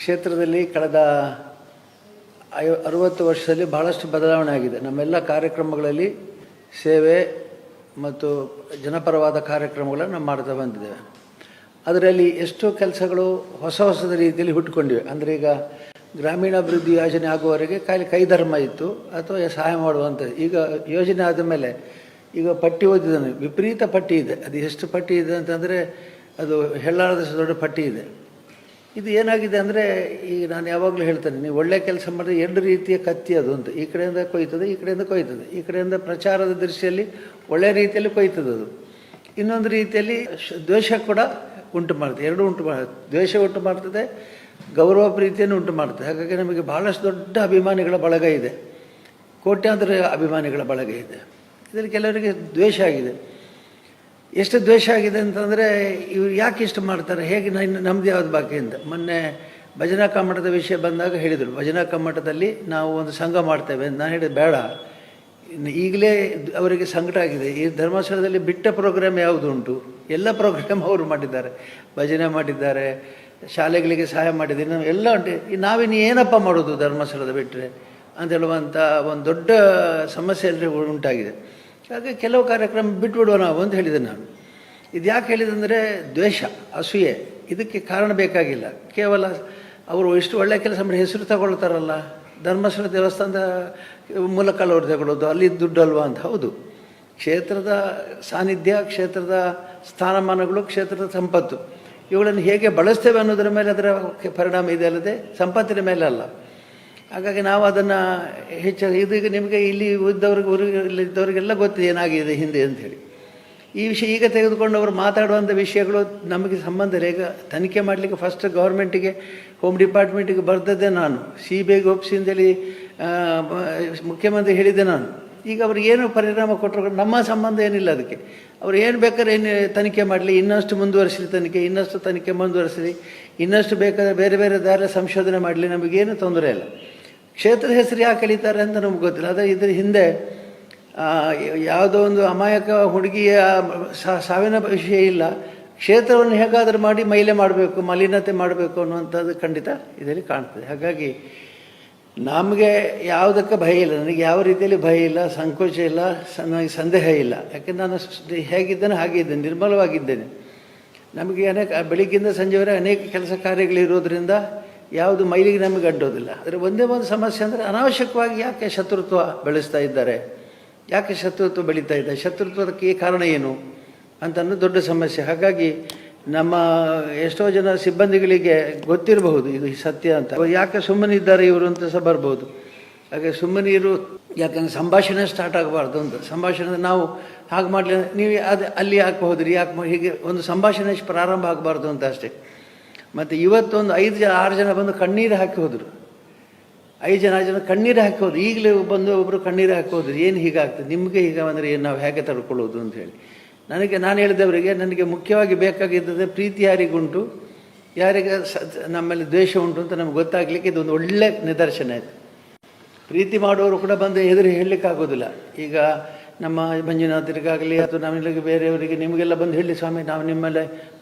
ಕ್ಷೇತ್ರದಲ್ಲಿ ಕಳೆದ 60 ವರ್ಷದಲ್ಲಿ ಬಹಳಷ್ಟು ಬದಲಾವಣೆ ಆಗಿದೆ. ನಮ್ಮೆಲ್ಲ ಕಾರ್ಯಕ್ರಮಗಳಲ್ಲಿ ಸೇವೆ ಮತ್ತು ಜನಪರವಾದ ಕಾರ್ಯಕ್ರಮಗಳನ್ನು ನಾವು ಮಾಡ್ತಾ ಬಂದಿದ್ದೇವೆ. ಅದರಲ್ಲಿ ಎಷ್ಟೋ ಕೆಲಸಗಳು ಹೊಸ ಹೊಸದ ರೀತಿಯಲ್ಲಿ ಹುಟ್ಟುಕೊಂಡಿವೆ. ಅಂದರೆ ಈಗ ಗ್ರಾಮೀಣಾಭಿವೃದ್ಧಿ ಯೋಜನೆ ಆಗುವವರೆಗೆ ಕೈಧರ್ಮ ಇತ್ತು ಅಥವಾ ಸಹಾಯ ಮಾಡುವಂಥದ್ದು. ಈಗ ಯೋಜನೆ ಆದ ಮೇಲೆ ಈಗ ಪಟ್ಟಿ ಓದಿದ್ದಾನೆ, ವಿಪರೀತ ಪಟ್ಟಿ ಇದೆ. ಅದು ಎಷ್ಟು ಪಟ್ಟಿ ಇದೆ ಅಂತಂದರೆ ಅದು ಹೆಳ್ಳಾಳದಷ್ಟು ದೊಡ್ಡ ಪಟ್ಟಿ ಇದೆ. ಇದು ಏನಾಗಿದೆ ಅಂದರೆ, ಈಗ ನಾನು ಯಾವಾಗಲೂ ಹೇಳ್ತೇನೆ, ನೀವು ಒಳ್ಳೆ ಕೆಲಸ ಮಾಡಿದ್ರೆ 2 ರೀತಿಯ ಕತ್ತಿ ಅದು ಅಂತ. ಈ ಕಡೆಯಿಂದ ಕೊಯ್ತದೆ, ಈ ಕಡೆಯಿಂದ ಕೊಯ್ತದೆ. ಈ ಕಡೆಯಿಂದ ಪ್ರಚಾರದ ದೃಷ್ಟಿಯಲ್ಲಿ ಒಳ್ಳೆಯ ರೀತಿಯಲ್ಲಿ ಕೊಯ್ತದೆ ಅದು. ಇನ್ನೊಂದು ರೀತಿಯಲ್ಲಿ ದ್ವೇಷ ಕೂಡ ಉಂಟು ಮಾಡ್ತದೆ. ಎರಡೂ ಉಂಟು ಮಾಡ್ತದೆ. ದ್ವೇಷ ಉಂಟು ಮಾಡ್ತದೆ, ಗೌರವ ಪ್ರೀತಿಯನ್ನು ಉಂಟು ಮಾಡ್ತದೆ. ಹಾಗಾಗಿ ನಮಗೆ ಭಾಳಷ್ಟು ದೊಡ್ಡ ಅಭಿಮಾನಿಗಳ ಬಳಗ ಇದೆ, ಕೋಟ್ಯಾಂತರ ಅಭಿಮಾನಿಗಳ ಬಳಗ ಇದೆ. ಇದರಲ್ಲಿ ಕೆಲವರಿಗೆ ದ್ವೇಷ ಆಗಿದೆ. ಎಷ್ಟು ದ್ವೇಷ ಆಗಿದೆ ಅಂತಂದರೆ, ಇವ್ರು ಯಾಕೆ ಇಷ್ಟು ಮಾಡ್ತಾರೆ, ಹೇಗೆ ನಮ್ಮದು ಯಾವುದು ಬಾಕಿ ಅಂತ. ಮೊನ್ನೆ ಭಜನಾ ಕಮ್ಮಟದ ವಿಷಯ ಬಂದಾಗ ಹೇಳಿದರು, ಭಜನಾ ಕಮ್ಮಟದಲ್ಲಿ ನಾವು ಒಂದು ಸಂಘ ಮಾಡ್ತೇವೆ ಅಂತ. ನಾನು ಹೇಳಿದೆ ಬೇಡ, ಈಗಲೇ ಅವರಿಗೆ ಸಂಕಟ ಆಗಿದೆ. ಈ ಧರ್ಮಸ್ಥಳದಲ್ಲಿ ಬಿಟ್ಟ ಪ್ರೋಗ್ರಾಮ್ ಯಾವುದು ಉಂಟು? ಎಲ್ಲ ಪ್ರೋಗ್ರಾಮ್ ಅವರು ಮಾಡಿದ್ದಾರೆ. ಭಜನೆ ಮಾಡಿದ್ದಾರೆ, ಶಾಲೆಗಳಿಗೆ ಸಹಾಯ ಮಾಡಿದ್ದಾರೆ, ಎಲ್ಲ ಉಂಟು. ನಾವಿನ್ನು ಏನಪ್ಪ ಮಾಡೋದು ಧರ್ಮಸ್ಥಳದ ಬಿಟ್ಟರೆ ಅಂತ ಹೇಳುವಂಥ ಒಂದು ದೊಡ್ಡ ಸಮಸ್ಯೆ ಎಲ್ಲರಿಗೂ ಉಂಟಾಗಿದೆ. ಹಾಗೆ ಕೆಲವು ಕಾರ್ಯಕ್ರಮ ಬಿಟ್ಬಿಡುವ ನಾವು ಅಂತ ಹೇಳಿದೆ ನಾನು. ಇದು ಯಾಕೆ ಹೇಳಿದೆ ಅಂದರೆ, ದ್ವೇಷ, ಅಸೂಯೆ, ಇದಕ್ಕೆ ಕಾರಣ ಬೇಕಾಗಿಲ್ಲ. ಕೇವಲ ಅವರು ಇಷ್ಟು ಒಳ್ಳೆಯ ಕೆಲಸ ಮಾಡಿ ಹೆಸರು ತಗೊಳ್ತಾರಲ್ಲ, ಧರ್ಮಸ್ಥಳ ದೇವಸ್ಥಾನದ ಮೂಲಕ ಅವ್ರು ತಗೊಳ್ಳೋದು, ಅಲ್ಲಿ ದುಡ್ಡು ಅಲ್ವಾ ಅಂತ. ಹೌದು, ಕ್ಷೇತ್ರದ ಸಾನ್ನಿಧ್ಯ, ಕ್ಷೇತ್ರದ ಸ್ಥಾನಮಾನಗಳು, ಕ್ಷೇತ್ರದ ಸಂಪತ್ತು, ಇವುಗಳನ್ನು ಹೇಗೆ ಬಳಸ್ತೇವೆ ಅನ್ನೋದರ ಮೇಲೆ ಅದರ ಪರಿಣಾಮ ಇದೆ, ಅಲ್ಲದೆ ಸಂಪತ್ತಿನ ಮೇಲೆ ಅಲ್ಲ. ಹಾಗಾಗಿ ನಾವು ಅದನ್ನು ಹೆಚ್ಚಾಗಿ ಇದೀಗ ನಿಮಗೆ ಇಲ್ಲಿ ಇದ್ದವರಿಗೆಲ್ಲ ಗೊತ್ತಿದೆ ಏನಾಗಿದೆ ಹಿಂದೆ ಅಂಥೇಳಿ. ಈ ವಿಷಯ ಈಗ ತೆಗೆದುಕೊಂಡು ಅವರು ಮಾತಾಡುವಂಥ ವಿಷಯಗಳು ನಮಗೆ ಸಂಬಂಧ ಇಲ್ಲ. ಈಗ ತನಿಖೆ ಮಾಡಲಿಕ್ಕೆ ಫಸ್ಟ್ ಗೌರ್ಮೆಂಟಿಗೆ, ಹೋಮ್ ಡಿಪಾರ್ಟ್ಮೆಂಟಿಗೆ ಬರ್ತದೆ ನಾನು, CBIಗೆ ಒಪ್ಪಿಸಿ ಅಂತೇಳಿ ಮುಖ್ಯಮಂತ್ರಿ ಹೇಳಿದ್ದೆ ನಾನು. ಈಗ ಅವರು ಏನು ಪರಿಣಾಮ ಕೊಟ್ಟರು, ನಮ್ಮ ಸಂಬಂಧ ಏನಿಲ್ಲ ಅದಕ್ಕೆ. ಅವರು ಏನು ಬೇಕಾದ್ರೆ ಏನು ತನಿಖೆ ಮಾಡಲಿ, ಇನ್ನಷ್ಟು ಮುಂದುವರಿಸಲಿ ತನಿಖೆ, ಇನ್ನಷ್ಟು ತನಿಖೆ ಮುಂದುವರಿಸಲಿ, ಇನ್ನಷ್ಟು ಬೇಕಾದರೆ ಬೇರೆ ಬೇರೆ ದಾರಿ ಸಂಶೋಧನೆ ಮಾಡಲಿ, ನಮಗೇನು ತೊಂದರೆ ಇಲ್ಲ. ಕ್ಷೇತ್ರದ ಹೆಸರು ಯಾಕೆ ಕಳೀತಾರೆ ಅಂತ ನಮ್ಗೆ ಗೊತ್ತಿಲ್ಲ. ಆದರೆ ಇದರ ಹಿಂದೆ ಯಾವುದೋ ಒಂದು ಅಮಾಯಕ ಹುಡುಗಿಯ ಸಾವಿನ ವಿಷಯ ಇಲ್ಲ. ಕ್ಷೇತ್ರವನ್ನು ಹೇಗಾದರೂ ಮಾಡಿ ಮೈಲೆ ಮಾಡಬೇಕು, ಮಲಿನತೆ ಮಾಡಬೇಕು ಅನ್ನುವಂಥದ್ದು ಖಂಡಿತ ಇದರಲ್ಲಿ ಕಾಣ್ತದೆ. ಹಾಗಾಗಿ ನಮಗೆ ಯಾವುದಕ್ಕೆ ಭಯ ಇಲ್ಲ, ನನಗೆ ಯಾವ ರೀತಿಯಲ್ಲಿ ಭಯ ಇಲ್ಲ, ಸಂಕೋಚ ಇಲ್ಲ, ನನಗೆ ಸಂದೇಹ ಇಲ್ಲ. ಯಾಕೆಂದ್ರೆ ನಾನು ಹೇಗಿದ್ದೇನೆ ಹಾಗೆ ಇದ್ದೇನೆ, ನಿರ್ಮಲವಾಗಿದ್ದೇನೆ. ನಮಗೆ ಬೆಳಿಗ್ಗಿಂದ ಸಂಜೆವರೆಗೆ ಅನೇಕ ಕೆಲಸ ಕಾರ್ಯಗಳಿರೋದ್ರಿಂದ ಯಾವುದು ಮೈಲಿಗೆ ನಮಗೆ ಅಡ್ಡೋದಿಲ್ಲ. ಆದರೆ ಒಂದೇ ಒಂದು ಸಮಸ್ಯೆ ಅಂದರೆ, ಅನಾವಶ್ಯಕವಾಗಿ ಯಾಕೆ ಶತ್ರುತ್ವ ಬೆಳೆಸ್ತಾ ಇದ್ದಾರೆ, ಯಾಕೆ ಶತ್ರುತ್ವ ಬೆಳೀತಾ ಇದೆ, ಶತ್ರುತ್ವಕ್ಕೆ ಕಾರಣ ಏನು ಅಂತ ಅನ್ನೋದು ದೊಡ್ಡ ಸಮಸ್ಯೆ. ಹಾಗಾಗಿ ನಮ್ಮ ಎಷ್ಟೋ ಜನ ಸಿಬ್ಬಂದಿಗಳಿಗೆ ಗೊತ್ತಿರಬಹುದು ಇದು ಸತ್ಯ ಅಂತ. ಯಾಕೆ ಸುಮ್ಮನಿದ್ದಾರೆ ಇವರು ಅಂತ ಸಹ ಬರ್ಬೋದು. ಹಾಗೆ ಸುಮ್ಮನಿರು, ಯಾಕಂದರೆ ಸಂಭಾಷಣೆ ಸ್ಟಾರ್ಟ್ ಆಗಬಾರ್ದು ಅಂತ. ಸಂಭಾಷಣೆ ನಾವು ಹಾಗೆ ಮಾಡಲಿ, ನೀವು ಅದು ಅಲ್ಲಿ ಯಾಕೆ ಹೋದ್ರಿ, ಯಾಕೆ ಹೀಗೆ ಒಂದು ಸಂಭಾಷಣೆ ಪ್ರಾರಂಭ ಆಗಬಾರ್ದು ಅಂತ ಅಷ್ಟೇ. ಮತ್ತು ಇವತ್ತೊಂದು 5-6 ಜನ ಬಂದು ಕಣ್ಣೀರು ಹಾಕಿ ಹೋದರು. 5 ಜನ ಕಣ್ಣೀರು ಹಾಕಿ ಹೋದ್ರು. ಈಗಲೇ ಬಂದು ಒಬ್ಬರು ಕಣ್ಣೀರು ಹಾಕಿ ಹೋದ್ರು. ಏನು ಹೀಗಾಗ್ತದೆ ನಿಮಗೆ, ಹೀಗ ಅಂದರೆ ಏನು, ನಾವು ಹೇಗೆ ತಡ್ಕೊಳ್ಳೋದು ಅಂತ ಹೇಳಿ. ನಾನು ಹೇಳಿದವರಿಗೆ, ನನಗೆ ಮುಖ್ಯವಾಗಿ ಬೇಕಾಗಿದ್ದದೆ ಪ್ರೀತಿ ಯಾರಿಗುಂಟು, ಯಾರಿಗೆ ನಮ್ಮಲ್ಲಿ ದ್ವೇಷ ಉಂಟು ಅಂತ ನಮ್ಗೆ ಗೊತ್ತಾಗಲಿಕ್ಕೆ ಇದೊಂದು ಒಳ್ಳೆ ನಿದರ್ಶನ ಆಯಿತು. ಪ್ರೀತಿ ಮಾಡುವವರು ಕೂಡ ಬಂದು ಎದುರು ಹೇಳಲಿಕ್ಕಾಗೋದಿಲ್ಲ. ಈಗ ನಮ್ಮ ಮಂಜುನಾಥರಿಗಾಗಲಿ ಅಥವಾ ನಮಗೆ ಬೇರೆಯವರಿಗೆ, ನಿಮಗೆಲ್ಲ ಬಂದು ಹೇಳಿ ಸ್ವಾಮಿ ನಾವು ನಿಮ್ಮಲ್ಲೇ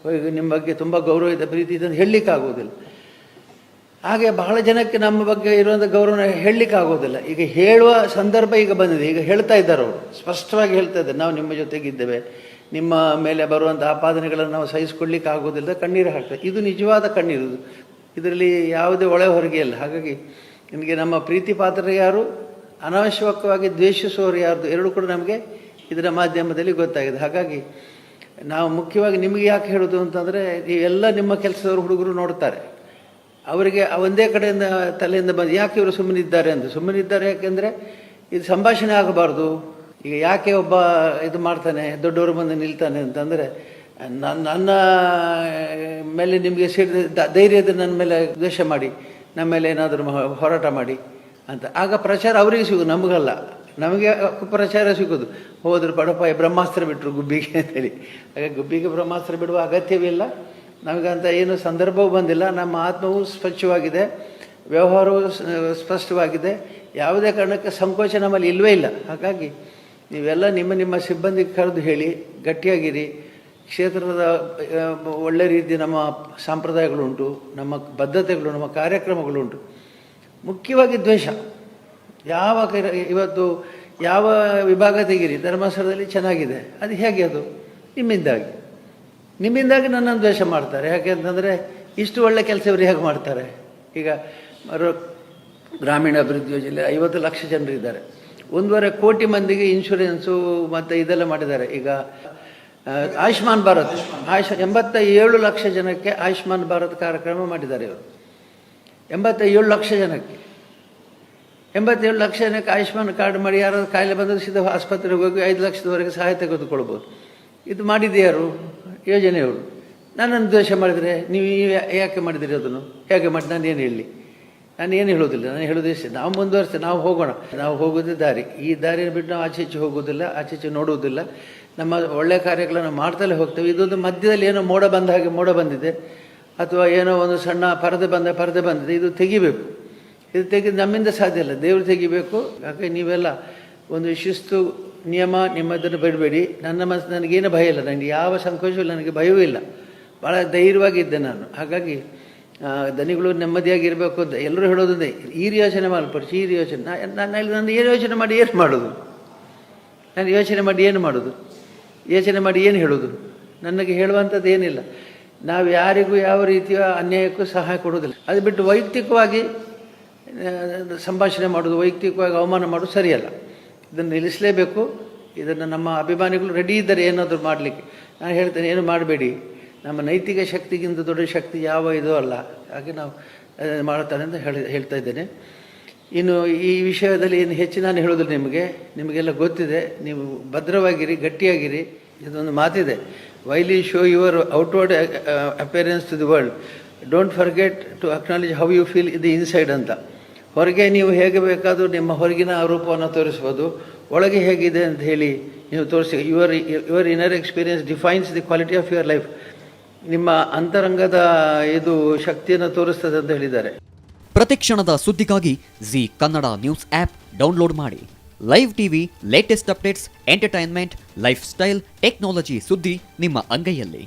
ನಿಮ್ಮ ಬಗ್ಗೆ ತುಂಬ ಗೌರವ ಇದೆ, ಪ್ರೀತಿ ಇದೆ ಅಂತ ಹೇಳಲಿಕ್ಕಾಗೋದಿಲ್ಲ. ಹಾಗೆ ಬಹಳ ಜನಕ್ಕೆ ನಮ್ಮ ಬಗ್ಗೆ ಇರುವಂಥ ಗೌರವನ ಹೇಳಲಿಕ್ಕಾಗೋದಿಲ್ಲ. ಈಗ ಹೇಳುವ ಸಂದರ್ಭ ಈಗ ಬಂದಿದೆ. ಈಗ ಹೇಳ್ತಾ ಇದ್ದಾರೆ, ಅವರು ಸ್ಪಷ್ಟವಾಗಿ ಹೇಳ್ತಾ ಇದ್ದಾರೆ, ನಾವು ನಿಮ್ಮ ಜೊತೆಗಿದ್ದೇವೆ, ನಿಮ್ಮ ಮೇಲೆ ಬರುವಂಥ ಆಪಾದನೆಗಳನ್ನು ನಾವು ಸಹಿಸ್ಕೊಳ್ಳಿಕ್ಕೆ ಆಗೋದಿಲ್ಲ, ಕಣ್ಣೀರು ಹಾಕ್ತಾರೆ. ಇದು ನಿಜವಾದ ಕಣ್ಣೀರು, ಇದರಲ್ಲಿ ಯಾವುದೇ ಒಳೆ ಹೊರಗೆ ಇಲ್ಲ. ಹಾಗಾಗಿ ನಿಮಗೆ ನಮ್ಮ ಪ್ರೀತಿ ಪಾತ್ರರು ಯಾರು, ಅನಾವಶ್ಯಕವಾಗಿ ದ್ವೇಷಿಸುವವರು ಯಾರ್ದು, ಎರಡೂ ಕೂಡ ನಮಗೆ ಇದರ ಮಾಧ್ಯಮದಲ್ಲಿ ಗೊತ್ತಾಗಿದೆ. ಹಾಗಾಗಿ ನಾವು ಮುಖ್ಯವಾಗಿ ನಿಮಗೆ ಯಾಕೆ ಹೇಳೋದು ಅಂತಂದರೆ, ನೀವೆಲ್ಲ ನಿಮ್ಮ ಕೆಲಸದವರು ಹುಡುಗರು ನೋಡ್ತಾರೆ, ಅವರಿಗೆ ಒಂದೇ ಕಡೆಯಿಂದ ತಲೆಯಿಂದ ಬಂದು ಯಾಕೆ ಇವರು ಸುಮ್ಮನಿದ್ದಾರೆ ಅಂತ. ಸುಮ್ಮನಿದ್ದಾರೆ ಯಾಕೆಂದರೆ ಇದು ಸಂಭಾಷಣೆ ಆಗಬಾರ್ದು. ಈಗ ಯಾಕೆ ಒಬ್ಬ ಇದು ಮಾಡ್ತಾನೆ, ದೊಡ್ಡವರು ಬಂದು ನಿಲ್ತಾನೆ ಅಂತಂದರೆ, ನನ್ನ ಮೇಲೆ ನಿಮಗೆ ಧೈರ್ಯದ ನನ್ನ ಮೇಲೆ ದ್ವೇಷ ಮಾಡಿ, ನಮ್ಮ ಮೇಲೆ ಏನಾದರೂ ಹೋರಾಟ ಮಾಡಿ ಅಂತ. ಆಗ ಪ್ರಚಾರ ಅವರಿಗೆ ಸಿಗೋದು, ನಮಗಲ್ಲ. ನಮಗೆ ಪ್ರಚಾರ ಸಿಗೋದು, ಹೋದ್ರು ಪಡಪ ಬ್ರಹ್ಮಾಸ್ತ್ರ ಬಿಟ್ಟರು ಗುಬ್ಬಿಗೆ ಅಂತೇಳಿ. ಹಾಗೆ ಗುಬ್ಬಿಗೆ ಬ್ರಹ್ಮಾಸ್ತ್ರ ಬಿಡುವ ಅಗತ್ಯವಿಲ್ಲ. ನಮಗಂತ ಏನು ಸಂದರ್ಭವೂ ಬಂದಿಲ್ಲ. ನಮ್ಮ ಆತ್ಮವೂ ಸ್ವಚ್ಛವಾಗಿದೆ, ವ್ಯವಹಾರವೂ ಸ್ಪಷ್ಟವಾಗಿದೆ. ಯಾವುದೇ ಕಾರಣಕ್ಕೆ ಸಂಕೋಚ ನಮ್ಮಲ್ಲಿ ಇಲ್ಲವೇ ಇಲ್ಲ. ಹಾಗಾಗಿ ನೀವೆಲ್ಲ ನಿಮ್ಮ ನಿಮ್ಮ ಸಿಬ್ಬಂದಿಗೆ ಕರೆದು ಹೇಳಿ, ಗಟ್ಟಿಯಾಗಿರಿ, ಕ್ಷೇತ್ರದ ಒಳ್ಳೆ ರೀತಿ ನಮ್ಮ ಸಂಪ್ರದಾಯಗಳುಂಟು, ನಮ್ಮ ಬದ್ಧತೆಗಳು, ನಮ್ಮ ಕಾರ್ಯಕ್ರಮಗಳುಂಟು. ಮುಖ್ಯವಾಗಿ ದ್ವೇಷ. ಇವತ್ತು ಯಾವ ವಿಭಾಗ ತೆಗೀರಿ, ಧರ್ಮಸ್ಥಳದಲ್ಲಿ ಚೆನ್ನಾಗಿದೆ, ಅದು ಹೇಗೆ? ಅದು ನಿಮ್ಮಿಂದಾಗಿ ನನ್ನನ್ನು ದ್ವೇಷ ಮಾಡ್ತಾರೆ. ಯಾಕೆ ಅಂತಂದರೆ ಇಷ್ಟು ಒಳ್ಳೆ ಕೆಲಸ ಇವರು ಹೇಗೆ ಮಾಡ್ತಾರೆ? ಈಗ ಗ್ರಾಮೀಣ ಅಭಿವೃದ್ಧಿ ಯೋಜನೆ 50 ಲಕ್ಷ ಜನರು ಇದ್ದಾರೆ, 1.5 ಕೋಟಿ ಮಂದಿಗೆ ಇನ್ಶೂರೆನ್ಸು ಮತ್ತು ಇದೆಲ್ಲ ಮಾಡಿದ್ದಾರೆ. ಈಗ ಆಯುಷ್ಮಾನ್ ಭಾರತ್ 87 ಲಕ್ಷ ಜನಕ್ಕೆ ಆಯುಷ್ಮಾನ್ ಭಾರತ್ ಕಾರ್ಯಕ್ರಮ ಮಾಡಿದ್ದಾರೆ ಇವರು. 87 ಲಕ್ಷ ಜನಕ್ಕೆ 87 ಲಕ್ಷ ಜನಕ್ಕೆ ಆಯುಷ್ಮಾನ್ ಕಾರ್ಡ್ ಮಾಡಿ ಯಾರಾದ್ರು ಕಾಯಿಲೆ ಬಂದರೆ ಸೀದಾ ಆಸ್ಪತ್ರೆಗೆ ಹೋಗಿ 5 ಲಕ್ಷದವರೆಗೆ ಸಹಾಯ ತೆಗೆದುಕೊಳ್ಬೋದು. ಇದು ಮಾಡಿದೆಯಾರು? ಯೋಜನೆಯವರು. ನನ್ನನ್ನು ದ್ವೇಷ ಮಾಡಿದರೆ ನೀವು ಯಾಕೆ ಮಾಡಿದಿರಿ? ಅದನ್ನು ಹೇಗೆ ಮಾಡಿ ನಾನು ಏನು ಹೇಳಲಿ? ನಾನು ಏನು ಹೇಳೋದಿಲ್ಲ. ನಾನು ಹೇಳೋದು ಇಷ್ಟೇ, ನಾವು ಮುಂದುವರಿಸ್ತೇವೆ, ನಾವು ಹೋಗೋಣ. ನಾವು ಹೋಗೋದೇ ದಾರಿ, ಈ ದಾರಿಯನ್ನು ಬಿಟ್ಟು ನಾವು ಆಚೆ ಈಚೆ ಹೋಗೋದಿಲ್ಲ, ಆಚೆ ಈಚೆ ನೋಡುವುದಿಲ್ಲ. ನಮ್ಮ ಒಳ್ಳೆಯ ಕಾರ್ಯಗಳನ್ನು ಮಾಡ್ತಲೇ ಹೋಗ್ತೇವೆ. ಇದೊಂದು ಮಧ್ಯದಲ್ಲಿ ಏನೋ ಮೋಡ ಬಂದ ಹಾಗೆ ಮೋಡ ಬಂದಿದೆ, ಅಥವಾ ಏನೋ ಒಂದು ಸಣ್ಣ ಪರದೆ ಬಂದಿದೆ, ಇದು ತೆಗಿಬೇಕು. ಇದು ತೆಗೆದು ನಮ್ಮಿಂದ ಸಾಧ್ಯ ಇಲ್ಲ, ದೇವರು ತೆಗಿಬೇಕು. ಯಾಕೆ ನೀವೆಲ್ಲ ಒಂದು ಶಿಸ್ತು ನಿಯಮ ನಿಮ್ಮದನ್ನು ಬಿಡಬೇಡಿ. ನನಗೇನು ಭಯ ಇಲ್ಲ, ನನಗೆ ಯಾವ ಸಂಕೋಚವೂ ಇಲ್ಲ, ನನಗೆ ಭಯವೂ ಇಲ್ಲ. ಭಾಳ ಧೈರ್ಯವಾಗಿದ್ದೆ ನಾನು. ಹಾಗಾಗಿ ದನಿಗಳು ನೆಮ್ಮದಿಯಾಗಿರಬೇಕು ಅಂತ ಎಲ್ಲರೂ ಹೇಳೋದಂದೇ, ಈ ಯೋಚನೆ ಮಾಲ್ಪಡಿಸಿ, ಈ ಯೋಚನೆ. ನಾನು ಏನು ಯೋಚನೆ ಮಾಡಿ ಏನು ಮಾಡೋದು? ನಾನು ಯೋಚನೆ ಮಾಡಿ ಏನು ಮಾಡೋದು? ಯೋಚನೆ ಮಾಡಿ ಏನು ಹೇಳೋದು? ನನಗೆ ಹೇಳುವಂಥದ್ದು ಏನಿಲ್ಲ. ನಾವು ಯಾರಿಗೂ ಯಾವ ರೀತಿಯ ಅನ್ಯಾಯಕ್ಕೂ ಸಹಾಯ ಕೊಡೋದಿಲ್ಲ. ಅದು ಬಿಟ್ಟು ವೈಯಕ್ತಿಕವಾಗಿ ಸಂಭಾಷಣೆ ಮಾಡೋದು, ವೈಯಕ್ತಿಕವಾಗಿ ಅವಮಾನ ಮಾಡೋದು ಸರಿಯಲ್ಲ. ಇದನ್ನು ನಿಲ್ಲಿಸಲೇಬೇಕು. ಇದನ್ನು ನಮ್ಮ ಅಭಿಮಾನಿಗಳು ರೆಡಿ ಇದ್ದಾರೆ ಏನಾದರೂ ಮಾಡಲಿಕ್ಕೆ. ನಾನು ಹೇಳ್ತೇನೆ, ಏನು ಮಾಡಬೇಡಿ. ನಮ್ಮ ನೈತಿಕ ಶಕ್ತಿಗಿಂತ ದೊಡ್ಡ ಶಕ್ತಿ ಯಾವ ಇದೂ ಅಲ್ಲ. ಹಾಗೆ ನಾವು ಮಾಡ್ತಾನೆ ಅಂತ ಹೇಳ್ತಾ ಇದ್ದೇನೆ. ಇನ್ನು ಈ ವಿಷಯದಲ್ಲಿ ಏನು ಹೆಚ್ಚು ನಾನು ಹೇಳೋದಿಲ್ಲ. ನಿಮಗೆಲ್ಲ ಗೊತ್ತಿದೆ. ನೀವು ಭದ್ರವಾಗಿರಿ, ಗಟ್ಟಿಯಾಗಿರಿ. ಇದೊಂದು ಮಾತಿದೆ, while you show your outward appearance to the world, don't forget to acknowledge how you feel the inside ಅಂತ. ಹೊರಗೆ ನೀವು ಹೇಗೆ ಬೇಕಾದರೂ ನಿಮ್ಮ ಹೊರಗಿನ ರೂಪವನ್ನು ತೋರಿಸ್ಬೋದು, ಒಳಗೆ ಹೇಗಿದೆ ಅಂತ ಹೇಳಿ ನೀವು ತೋರಿಸಿ. Your inner experience defines the quality of your life. ನಿಮ್ಮ ಅಂತರಂಗದ ಇದು ಶಕ್ತಿಯನ್ನು ತೋರಿಸ್ತದೆ ಅಂತ ಹೇಳಿದ್ದಾರೆ. ಪ್ರತಿಕ್ಷಣದ ಸುದ್ದಿಗಾಗಿ Zee Kannada news app download ಮಾಡಿ. Live TV, latest updates, entertainment, lifestyle, technology ಸುದ್ದಿ ನಿಮ್ಮ ಅಂಗೈಯಲ್ಲಿ.